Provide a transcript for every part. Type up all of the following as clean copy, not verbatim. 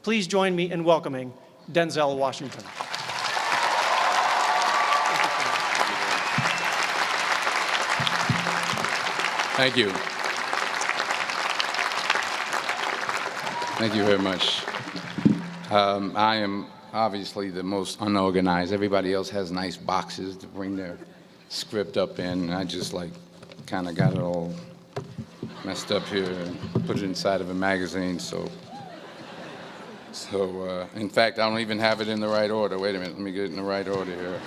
Please join me in welcoming Denzel Washington. Thank you. Thank you very much. I am obviously the most unorganized. Everybody else has nice boxes to bring their script up in. I just kind of got it all messed up here and put it inside of a magazine. So in fact, I don't even have it in the right order. Wait a minute, let me get it in the right order here.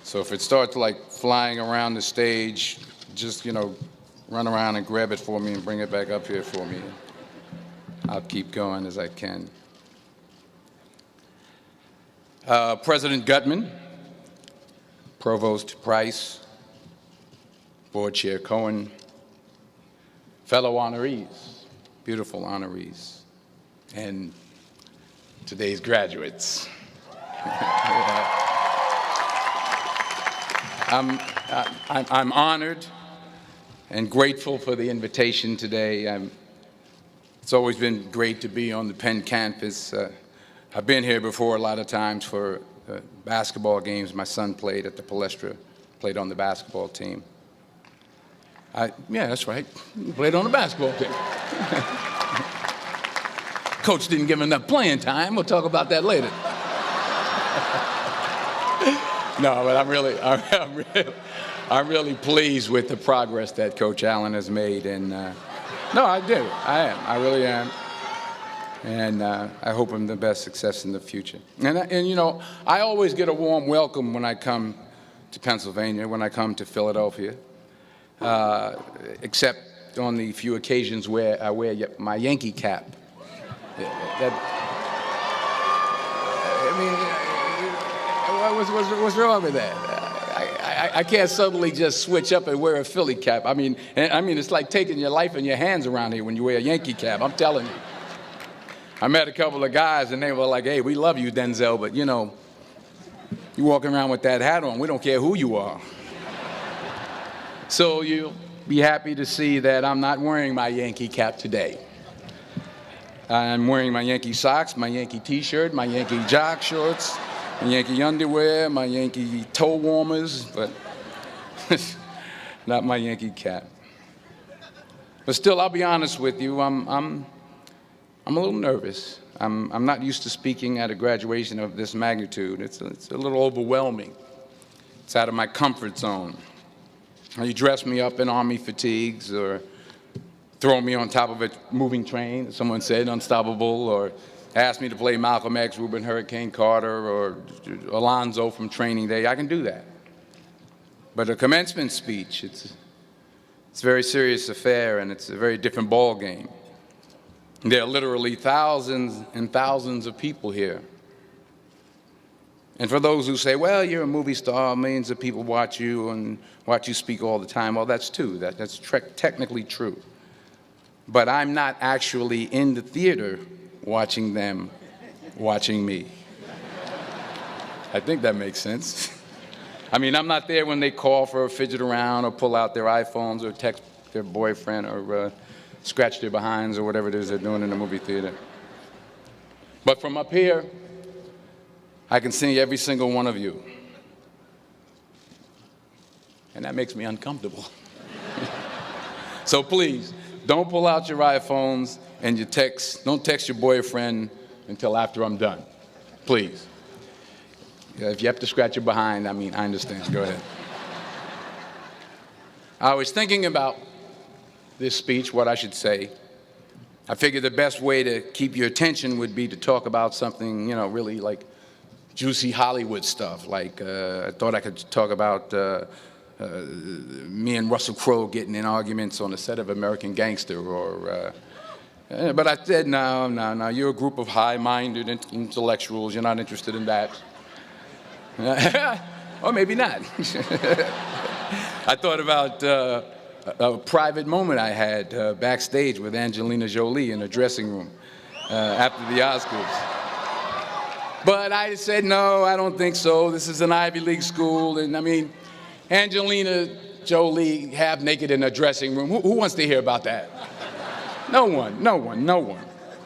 So if it starts flying around the stage, just, run around and grab it for me and bring it back up here for me. I'll keep going as I can. President Gutman, Provost Price, Board Chair Cohen, fellow honorees, beautiful honorees, and today's graduates. I'm honored and grateful for the invitation today. It's always been great to be on the Penn campus. I've been here before a lot of times for basketball games. My son played at the Palestra, played on the basketball team. Yeah, that's right. He played on the basketball team. Coach didn't give him enough playing time. We'll talk about that later. No, but I'm really pleased with the progress that Coach Allen has made, and no, I do. I really am, and I hope I'm the best success in the future. And I always get a warm welcome when I come to Pennsylvania, when I come to Philadelphia, except on the few occasions where I wear my Yankee cap. What's wrong with that? I can't suddenly just switch up and wear a Philly cap. I mean, it's like taking your life in your hands around here when you wear a Yankee cap. I'm telling you. I met a couple of guys and they were like, "Hey, we love you, Denzel, but you walking around with that hat on. We don't care who you are." So you'll be happy to see that I'm not wearing my Yankee cap today. I'm wearing my Yankee socks, my Yankee T-shirt, my Yankee jock shorts, my Yankee underwear, my Yankee toe warmers, but not my Yankee cap. But still, I'll be honest with you, I'm a little nervous. I'm not used to speaking at a graduation of this magnitude. It's a little overwhelming. It's out of my comfort zone. You dress me up in army fatigues or throw me on top of a moving train, someone said, unstoppable, or ask me to play Malcolm X, Reuben Hurricane Carter, or Alonzo from Training Day. I can do that. But a commencement speech, it's a very serious affair, and it's a very different ball game. There are literally thousands and thousands of people here. And for those who say, well, you're a movie star, millions of people watch you and watch you speak all the time, well, that's true. That's technically true. But I'm not actually in the theater watching them watching me. I think that makes sense. I mean, I'm not there when they call for a fidget around or pull out their iPhones or text their boyfriend or scratch their behinds or whatever it is they're doing in the movie theater. But from up here, I can see every single one of you. And that makes me uncomfortable. So please, don't pull out your iPhones and don't text your boyfriend until after I'm done. Please. If you have to scratch your behind, I understand. Go ahead. I was thinking about this speech, what I should say. I figured the best way to keep your attention would be to talk about something, really like juicy Hollywood stuff. I thought I could talk about me and Russell Crowe getting in arguments on the set of American Gangster, but I said, no, you're a group of high-minded intellectuals, you're not interested in that. Or maybe not. I thought about a private moment I had backstage with Angelina Jolie in a dressing room after the Oscars. But I said, no, I don't think so. This is an Ivy League school, and Angelina Jolie half naked in a dressing room. Who wants to hear about that? No one.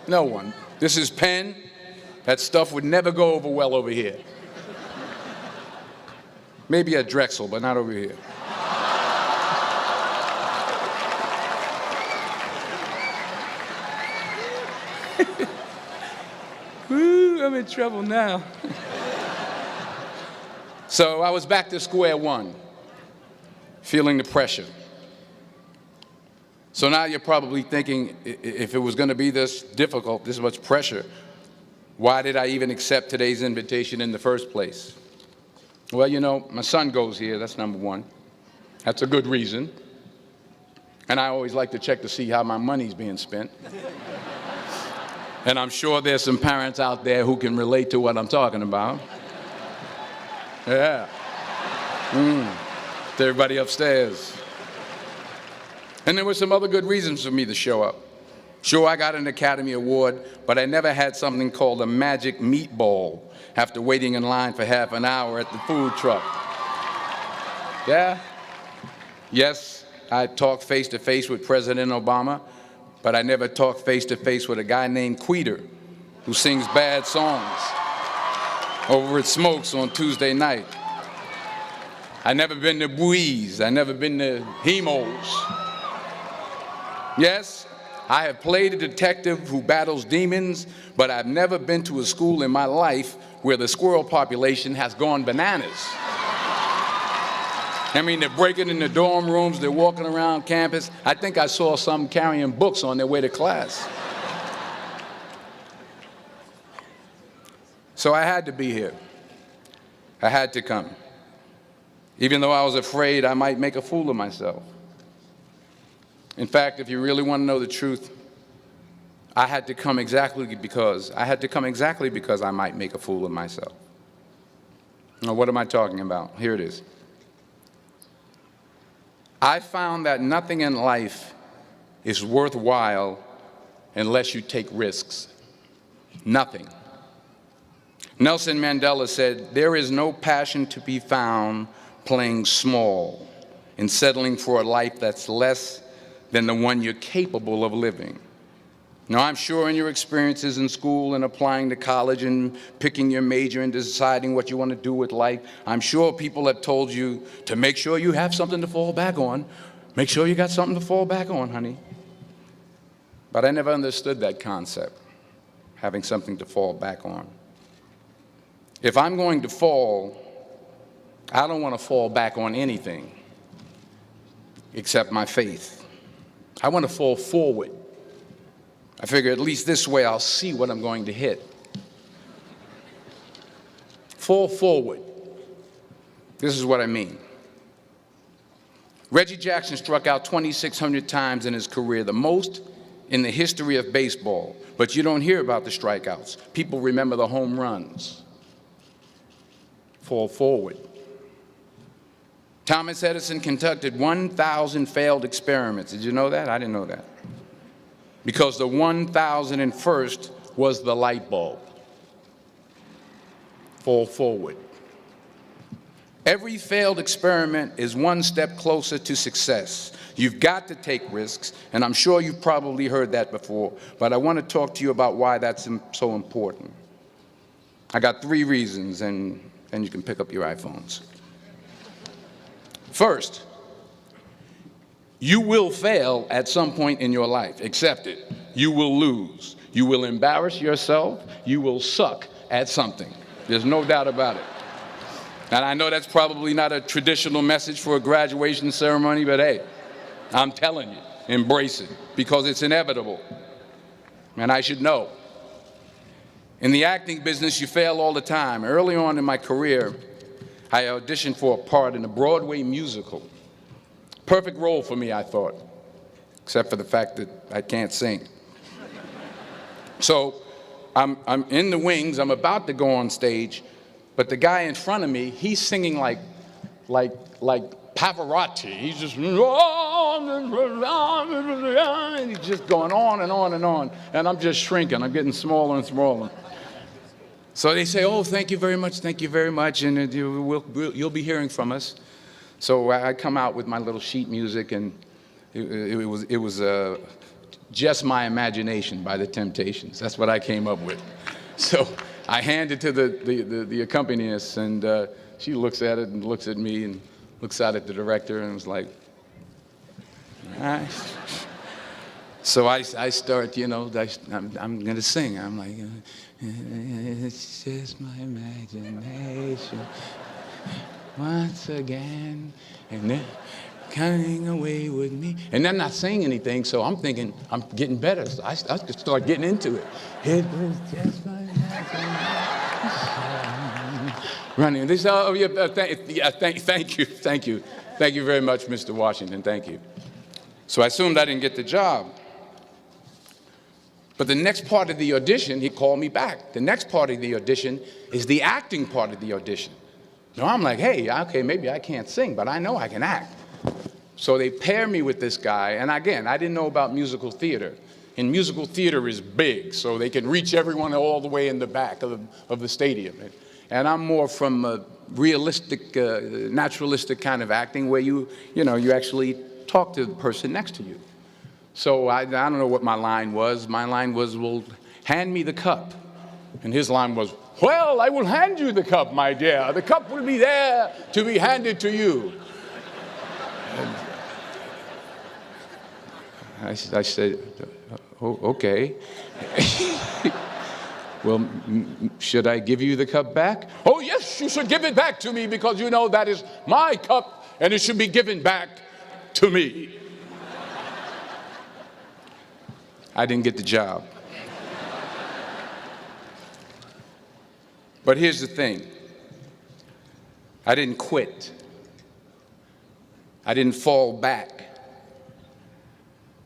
No one. This is pen. That stuff would never go over well over here. Maybe at Drexel, but not over here. Woo, I'm in trouble now. So I was back to square one, feeling the pressure. So now you're probably thinking, if it was going to be this difficult, this much pressure, why did I even accept today's invitation in the first place? Well, you know, my son goes here, that's number one. That's a good reason. And I always like to check to see how my money's being spent. And I'm sure there's some parents out there who can relate to what I'm talking about. Yeah. To everybody upstairs. And there were some other good reasons for me to show up. Sure, I got an Academy Award, but I never had something called a magic meatball after waiting in line for half an hour at the food truck. Yeah? Yes, I talked face-to-face with President Obama, but I never talked face-to-face with a guy named Queeter who sings bad songs over at Smokes on Tuesday night. I never been to Buies. I never been to Hemos. Yes, I have played a detective who battles demons, but I've never been to a school in my life where the squirrel population has gone bananas. I mean, they're breaking in the dorm rooms, they're walking around campus. I think I saw some carrying books on their way to class. So I had to be here. I had to come. Even though I was afraid I might make a fool of myself. In fact, if you really want to know the truth, I had to come exactly because I might make a fool of myself. Now, what am I talking about? Here it is. I found that nothing in life is worthwhile unless you take risks. Nothing. Nelson Mandela said, "There is no passion to be found playing small and settling for a life that's less than the one you're capable of living." Now, I'm sure in your experiences in school and applying to college and picking your major and deciding what you want to do with life, I'm sure people have told you to make sure you have something to fall back on. Make sure you got something to fall back on, honey. But I never understood that concept, having something to fall back on. If I'm going to fall, I don't want to fall back on anything except my faith. I want to fall forward. I figure at least this way I'll see what I'm going to hit. Fall forward. This is what I mean. Reggie Jackson struck out 2,600 times in his career, the most in the history of baseball. But you don't hear about the strikeouts. People remember the home runs. Fall forward. Thomas Edison conducted 1,000 failed experiments. Did you know that? I didn't know that. Because the 1,001st was the light bulb. Fall forward. Every failed experiment is one step closer to success. You've got to take risks, and I'm sure you've probably heard that before, but I want to talk to you about why that's so important. I got 3 reasons, and then you can pick up your iPhones. First, you will fail at some point in your life. Accept it. You will lose. You will embarrass yourself. You will suck at something. There's no doubt about it. And I know that's probably not a traditional message for a graduation ceremony, but hey, I'm telling you, embrace it, because it's inevitable. And I should know. In the acting business, you fail all the time. Early on in my career, I auditioned for a part in a Broadway musical. Perfect role for me, I thought, except for the fact that I can't sing. So I'm in the wings, I'm about to go on stage, but the guy in front of me, he's singing like Pavarotti. He's just, and he's just going on and on and on, and I'm just shrinking, I'm getting smaller and smaller. So they say, "Oh, thank you very much, and you'll be hearing from us." So I come out with my little sheet music, and it was Just My Imagination by the Temptations. That's what I came up with. So I hand it to the accompanist, and she looks at it and looks at me and looks out at the director and was like, all right. So I start, you know, I'm going to sing. I'm like, it's just my imagination once again, and then coming away with me. And I'm not saying anything, so I'm thinking I'm getting better. So I start getting into it. It was just my imagination. Running. They say, oh, yeah, thank you. Thank you very much, Mr. Washington. Thank you. So I assumed I didn't get the job. But the next part of the audition, he called me back. The next part of the audition is the acting part of the audition. So I'm like, hey, okay, maybe I can't sing, but I know I can act. So they pair me with this guy, and again, I didn't know about musical theater. And musical theater is big, so they can reach everyone all the way in the back of the stadium. And I'm more from a realistic, naturalistic kind of acting where you actually talk to the person next to you. So I don't know what my line was. My line was, well, hand me the cup. And his line was, well, I will hand you the cup, my dear. The cup will be there to be handed to you. I said, oh, okay. Well, should I give you the cup back? Oh, yes, you should give it back to me because you know that is my cup and it should be given back to me. I didn't get the job. But here's the thing. I didn't quit. I didn't fall back.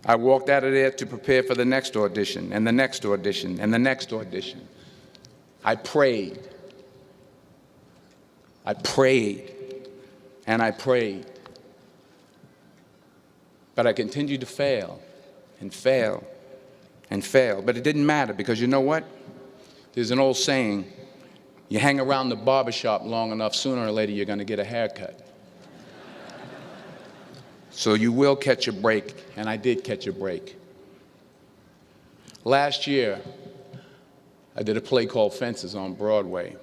I walked out of there to prepare for the next audition, and the next audition, and the next audition. I prayed. I prayed, and I prayed. But I continued to fail, and fail, and fail. But it didn't matter, because you know what? There's an old saying, you hang around the barbershop long enough, sooner or later you're going to get a haircut. So you will catch a break, and I did catch a break. Last year, I did a play called Fences on Broadway.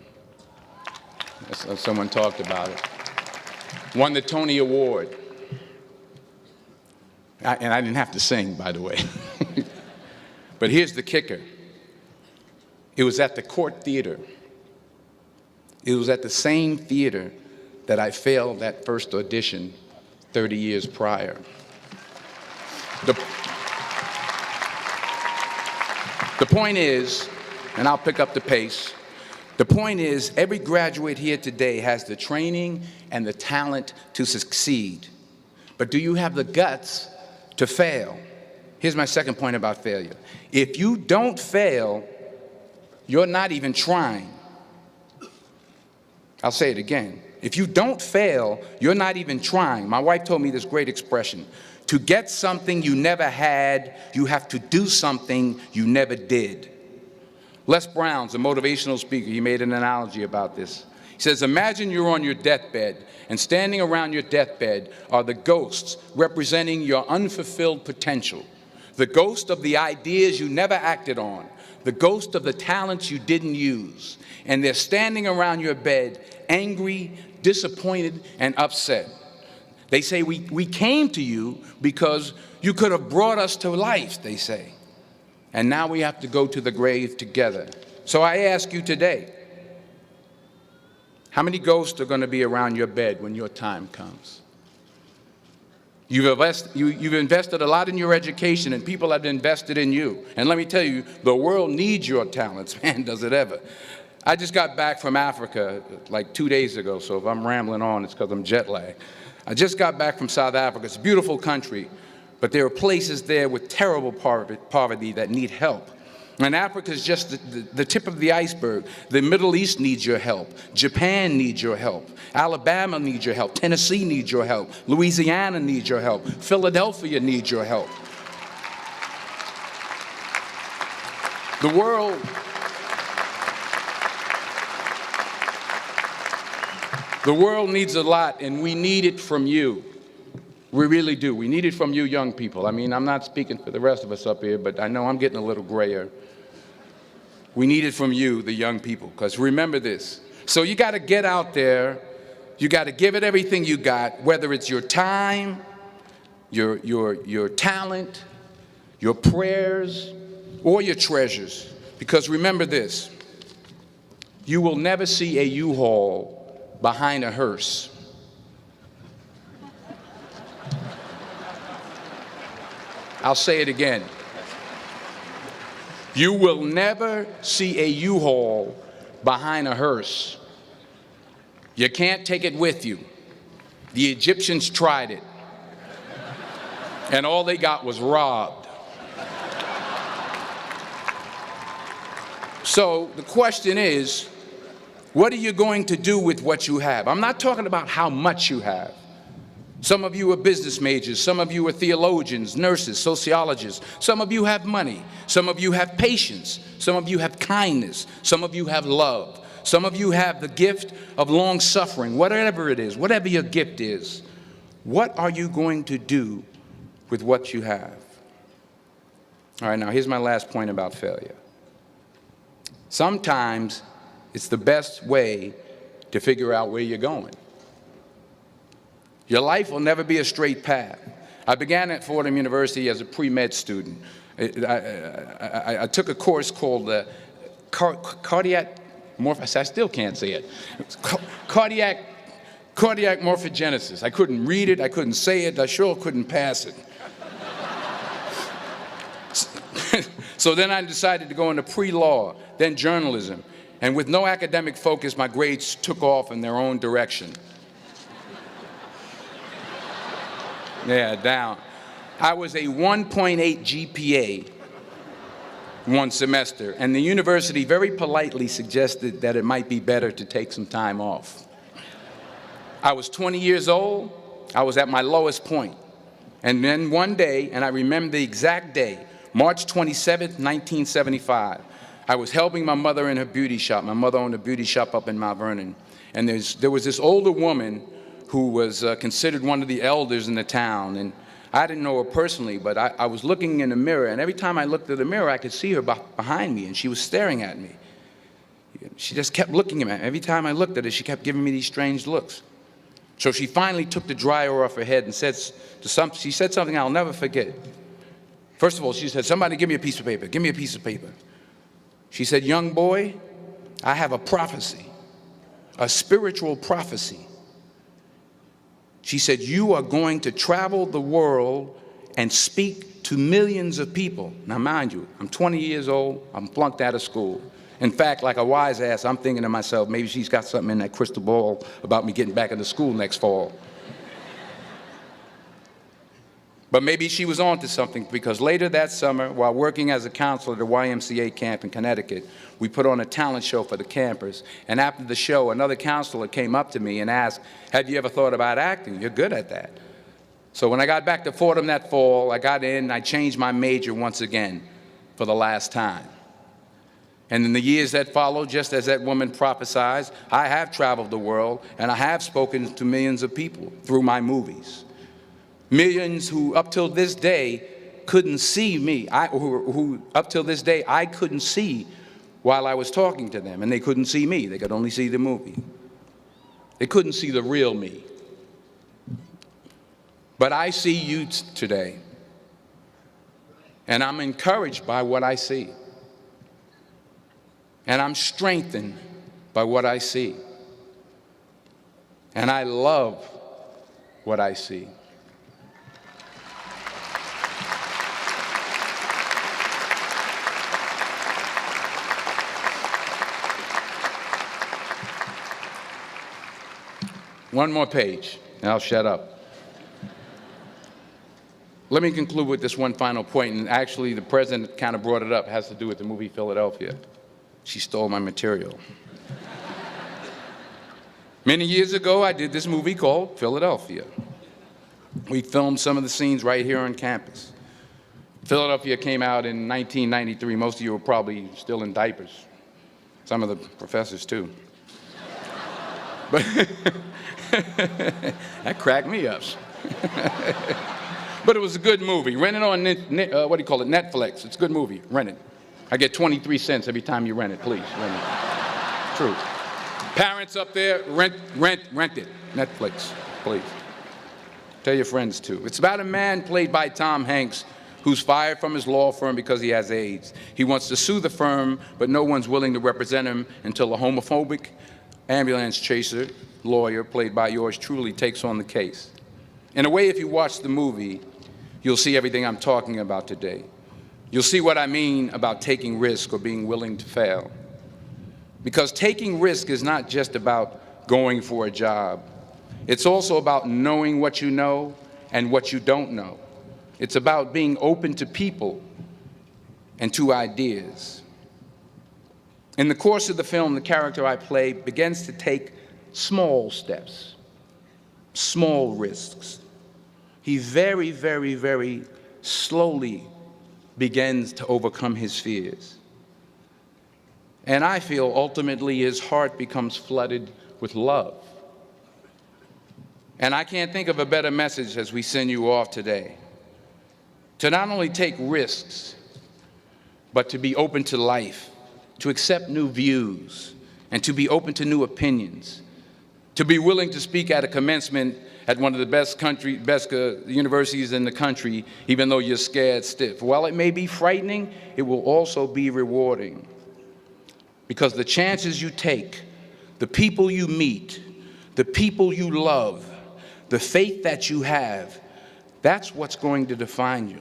Someone talked about it. Won the Tony Award. And I didn't have to sing, by the way. But here's the kicker. It was at the Court Theater. It was at the same theater that I failed that first audition 30 years prior. The point is, and I'll pick up the pace, the point is every graduate here today has the training and the talent to succeed. But do you have the guts to fail? Here's my second point about failure. If you don't fail, you're not even trying. I'll say it again. If you don't fail, you're not even trying. My wife told me this great expression. To get something you never had, you have to do something you never did. Les Brown's a motivational speaker. He made an analogy about this. He says, imagine you're on your deathbed, and standing around your deathbed are the ghosts representing your unfulfilled potential, the ghost of the ideas you never acted on, the ghost of the talents you didn't use. And they're standing around your bed, angry, disappointed, and upset. They say, we came to you because you could have brought us to life, they say. And now we have to go to the grave together. So I ask you today, how many ghosts are going to be around your bed when your time comes? You've invested a lot in your education, and people have invested in you. And let me tell you, the world needs your talents. Man, does it ever. I just got back from Africa like 2 days ago, so if I'm rambling on, it's because I'm jet lagged. I just got back from South Africa. It's a beautiful country, but there are places there with terrible poverty that need help. And Africa is just the tip of the iceberg. The Middle East needs your help. Japan needs your help. Alabama needs your help. Tennessee needs your help. Louisiana needs your help. Philadelphia needs your help. The world needs a lot, and we need it from you. We really do. We need it from you young people. I mean, I'm not speaking for the rest of us up here, but I know I'm getting a little grayer. We need it from you, the young people, because remember this. So you got to get out there. You got to give it everything you got, whether it's your time, your talent, your prayers, or your treasures. Because remember this, you will never see a U-Haul behind a hearse. I'll say it again. You will never see a U-Haul behind a hearse. You can't take it with you. The Egyptians tried it, and all they got was robbed. So the question is, what are you going to do with what you have? I'm not talking about how much you have. Some of you are business majors, some of you are theologians, nurses, sociologists. Some of you have money, some of you have patience, some of you have kindness, some of you have love, some of you have the gift of long suffering. Whatever it is, whatever your gift is, what are you going to do with what you have? All right, now here's my last point about failure. Sometimes it's the best way to figure out where you're going. Your life will never be a straight path. I began at Fordham University as a pre-med student. I took a course called cardiac morphogenesis. I still can't say it. Cardiac morphogenesis. I couldn't read it. I couldn't say it. I sure couldn't pass it. So then I decided to go into pre-law, then journalism. And with no academic focus, my grades took off in their own direction. Yeah, down. I was a 1.8 GPA one semester, and the university very politely suggested that it might be better to take some time off. I was 20 years old. I was at my lowest point. And then one day, and I remember the exact day, March 27th, 1975, I was helping my mother in her beauty shop. My mother owned a beauty shop up in Mount Vernon. And there was this older woman who was considered one of the elders in the town. And I didn't know her personally, but I was looking in the mirror, and every time I looked at the mirror, I could see her behind me, and she was staring at me. She just kept looking at me. Every time I looked at her, she kept giving me these strange looks. So she finally took the dryer off her head and she said something I'll never forget. First of all, she said, "Somebody give me a piece of paper. Give me a piece of paper." She said, "Young boy, I have a prophecy, a spiritual prophecy." She said, "You are going to travel the world and speak to millions of people." Now, mind you, I'm 20 years old. I'm flunked out of school. In fact, like a wise ass, I'm thinking to myself, maybe she's got something in that crystal ball about me getting back into school next fall. But maybe she was on to something, because later that summer, while working as a counselor at the YMCA camp in Connecticut, we put on a talent show for the campers. And after the show, another counselor came up to me and asked, "Have you ever thought about acting? You're good at that." So when I got back to Fordham that fall, I got in and I changed my major once again for the last time. And in the years that followed, just as that woman prophesied, I have traveled the world and I have spoken to millions of people through my movies. Millions who up till this day couldn't see me, who up till this day I couldn't see while I was talking to them, and they couldn't see me. They could only see the movie. They couldn't see the real me. But I see you today, and I'm encouraged by what I see. And I'm strengthened by what I see. And I love what I see. One more page, and I'll shut up. Let me conclude with this one final point, and actually the president kind of brought it up. It has to do with the movie Philadelphia. She stole my material. Many years ago, I did this movie called Philadelphia. We filmed some of the scenes right here on campus. Philadelphia came out in 1993. Most of you were probably still in diapers. Some of the professors, too. But that cracked me up. But it was a good movie. Rent it on, Netflix. It's a good movie. Rent it. I get 23 cents every time you rent it. Please, rent it. True. Parents up there, rent it. Netflix, please. Tell your friends too. It's about a man played by Tom Hanks who's fired from his law firm because he has AIDS. He wants to sue the firm, but no one's willing to represent him until a homophobic ambulance chaser lawyer, played by yours truly, takes on the case. In a way, if you watch the movie, you'll see everything I'm talking about today. You'll see what I mean about taking risk or being willing to fail. Because taking risk is not just about going for a job. It's also about knowing what you know and what you don't know. It's about being open to people and to ideas. In the course of the film, the character I play begins to take small steps, small risks. He very, very, very slowly begins to overcome his fears. And I feel ultimately his heart becomes flooded with love. And I can't think of a better message as we send you off today. To not only take risks, but to be open to life, to accept new views, and to be open to new opinions, to be willing to speak at a commencement at one of the best universities in the country, even though you're scared stiff. While it may be frightening, it will also be rewarding. Because the chances you take, the people you meet, the people you love, the faith that you have, that's what's going to define you.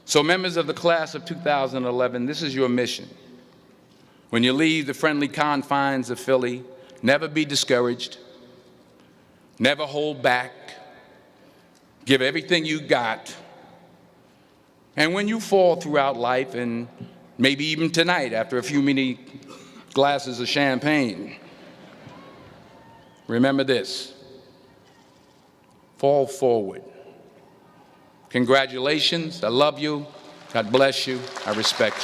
So members of the class of 2011, this is your mission. When you leave the friendly confines of Philly, never be discouraged, never hold back, give everything you got. And when you fall throughout life, and maybe even tonight after a few many glasses of champagne, remember this: fall forward. Congratulations. I love you. God bless you. I respect you.